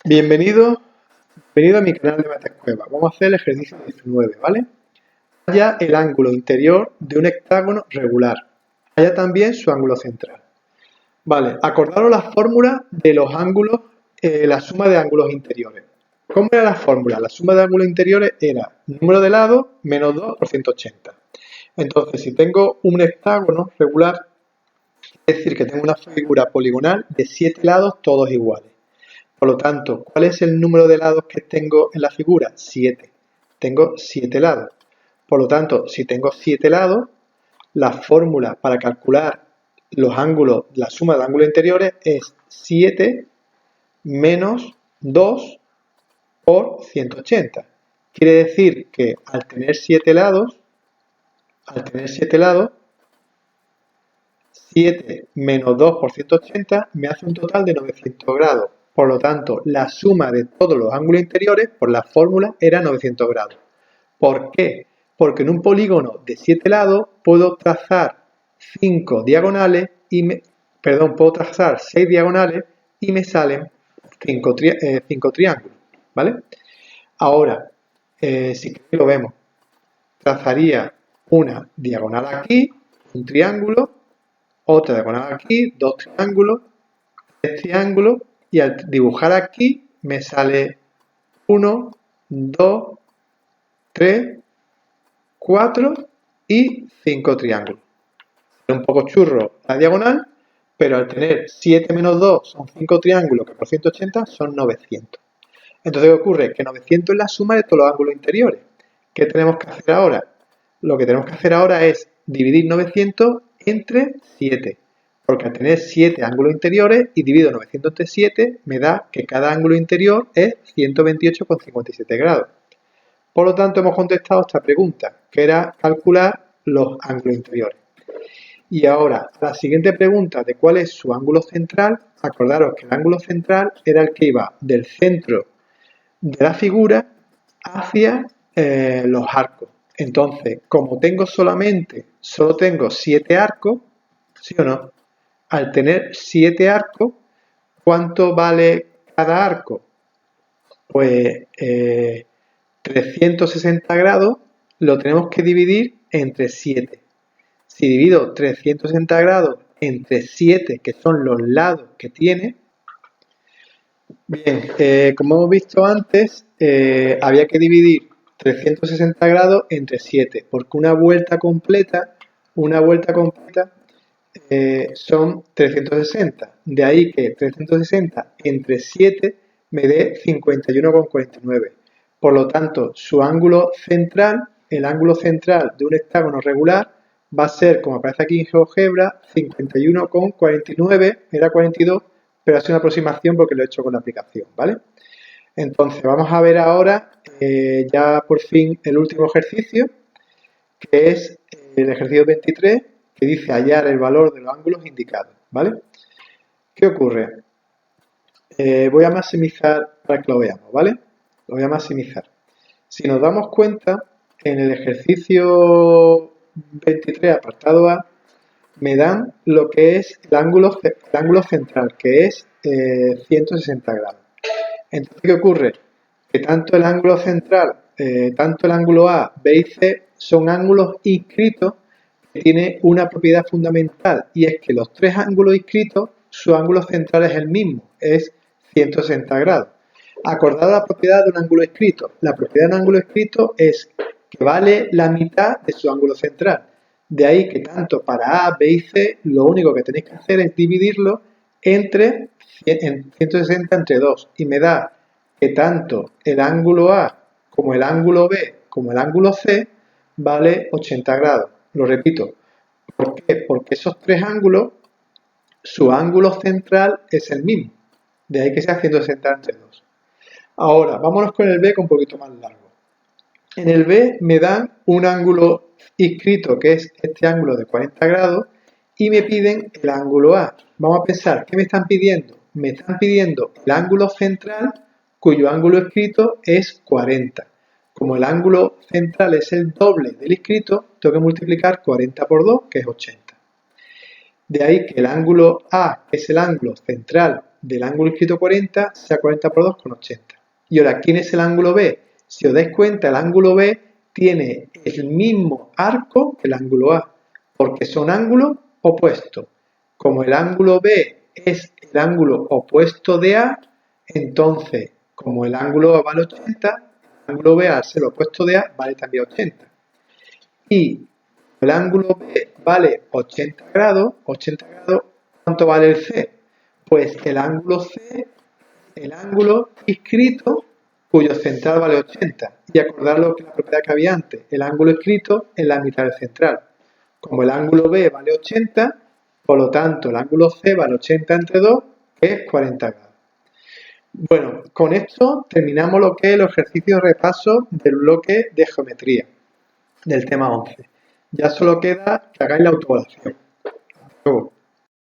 Bienvenido a mi canal de MetaScuela. Vamos a hacer el ejercicio 19, ¿vale? Halla el ángulo interior de un hectágono regular. Halla también su ángulo central. Vale, acordaros la fórmula de los ángulos, la suma de ángulos interiores. ¿Cómo era la fórmula? La suma de ángulos interiores era número de lados menos 2 por 180. Entonces, si tengo un hectágono regular, es decir, que tengo una figura poligonal de 7 lados todos iguales. Por lo tanto, ¿cuál es el número de lados que tengo en la figura? 7. Tengo 7 lados. Por lo tanto, si tengo 7 lados, la fórmula para calcular los ángulos, la suma de ángulos interiores es 7 menos 2 por 180. Quiere decir que al tener 7 lados, 7 menos 2 por 180 me hace un total de 900 grados. Por lo tanto, la suma de todos los ángulos interiores por la fórmula era 900 grados. ¿Por qué? Porque en un polígono de 7 lados puedo trazar 5 diagonales puedo trazar 6 diagonales y me salen 5 triángulos, ¿vale? Ahora, si lo vemos, trazaría una diagonal aquí, un triángulo, otra diagonal aquí, dos triángulos, tres triángulos, y al dibujar aquí me sale 1, 2, 3, 4 y 5 triángulos. Es un poco churro la diagonal, pero al tener 7 menos 2 son 5 triángulos, que por 180 son 900. Entonces, ¿qué ocurre? Que 900 es la suma de todos los ángulos interiores. ¿Qué tenemos que hacer ahora? Lo que tenemos que hacer ahora es dividir 900 entre 7. Porque al tener 7 ángulos interiores y divido 900 entre 7, me da que cada ángulo interior es 128,57 grados. Por lo tanto, hemos contestado esta pregunta, que era calcular los ángulos interiores. Y ahora, la siguiente pregunta de cuál es su ángulo central, acordaros que el ángulo central era el que iba del centro de la figura hacia los arcos. Entonces, como solo tengo 7 arcos, ¿sí o no? Al tener 7 arcos, ¿cuánto vale cada arco? Pues 360 grados lo tenemos que dividir entre 7. Si divido 360 grados entre 7, que son los lados que tiene, bien, como hemos visto antes, había que dividir 360 grados entre 7, porque una vuelta completa son 360. De ahí que 360 entre 7 me dé 51,49. Por lo tanto, su ángulo central, el ángulo central de un hectágono regular, va a ser, como aparece aquí en GeoGebra, 51,49, era 42, pero ha sido una aproximación porque lo he hecho con la aplicación, ¿vale? Entonces, vamos a ver ahora ya por fin el último ejercicio, que es el ejercicio 23, que dice hallar el valor de los ángulos indicados, ¿vale? ¿Qué ocurre? Voy a maximizar para que lo veamos, ¿vale? Lo voy a maximizar. Si nos damos cuenta, en el ejercicio 23, apartado A, me dan lo que es el ángulo central, que es 160 grados. Entonces, ¿qué ocurre? Que tanto el ángulo central, tanto el ángulo A, B y C son ángulos inscritos que tienen una propiedad fundamental, y es que los tres ángulos inscritos, su ángulo central es el mismo, es 160 grados. Acordad la propiedad de un ángulo inscrito. La propiedad de un ángulo inscrito es que vale la mitad de su ángulo central. De ahí que tanto para A, B y C, lo único que tenéis que hacer es dividirlo entre 160 entre 2. Y me da que tanto el ángulo A como el ángulo B como el ángulo C vale 80 grados. Lo repito. ¿Por qué? Porque esos tres ángulos, su ángulo central es el mismo. De ahí que sea 160 entre 2. Ahora, vámonos con el B, que es un poquito más largo. En el B me dan un ángulo inscrito, que es este ángulo de 40 grados, y me piden el ángulo A. Vamos a pensar, ¿qué me están pidiendo? Me están pidiendo el ángulo central, cuyo ángulo inscrito es 40. Como el ángulo central es el doble del inscrito, tengo que multiplicar 40 por 2, que es 80. De ahí que el ángulo A, que es el ángulo central del ángulo inscrito 40 sea 40 por 2 con 80. Y ahora, ¿quién es el ángulo B? Si os dais cuenta, el ángulo B tiene el mismo arco que el ángulo A, porque son ángulos opuestos. Como el ángulo B es el ángulo opuesto de A, entonces, como el ángulo A vale 80, el ángulo B al ser opuesto de A vale también 80. Y el ángulo B vale 80 grados, ¿cuánto vale el C? Pues el ángulo C, el ángulo inscrito cuyo central vale 80. Y acordaros que la propiedad que había antes, el ángulo inscrito es la mitad del central. Como el ángulo B vale 80, por lo tanto el ángulo C vale 80 entre 2, que es 40 grados. Bueno, con esto terminamos lo que es el ejercicio de repaso del bloque de geometría del tema 11. Ya solo queda que hagáis la autoevaluación. Hasta luego.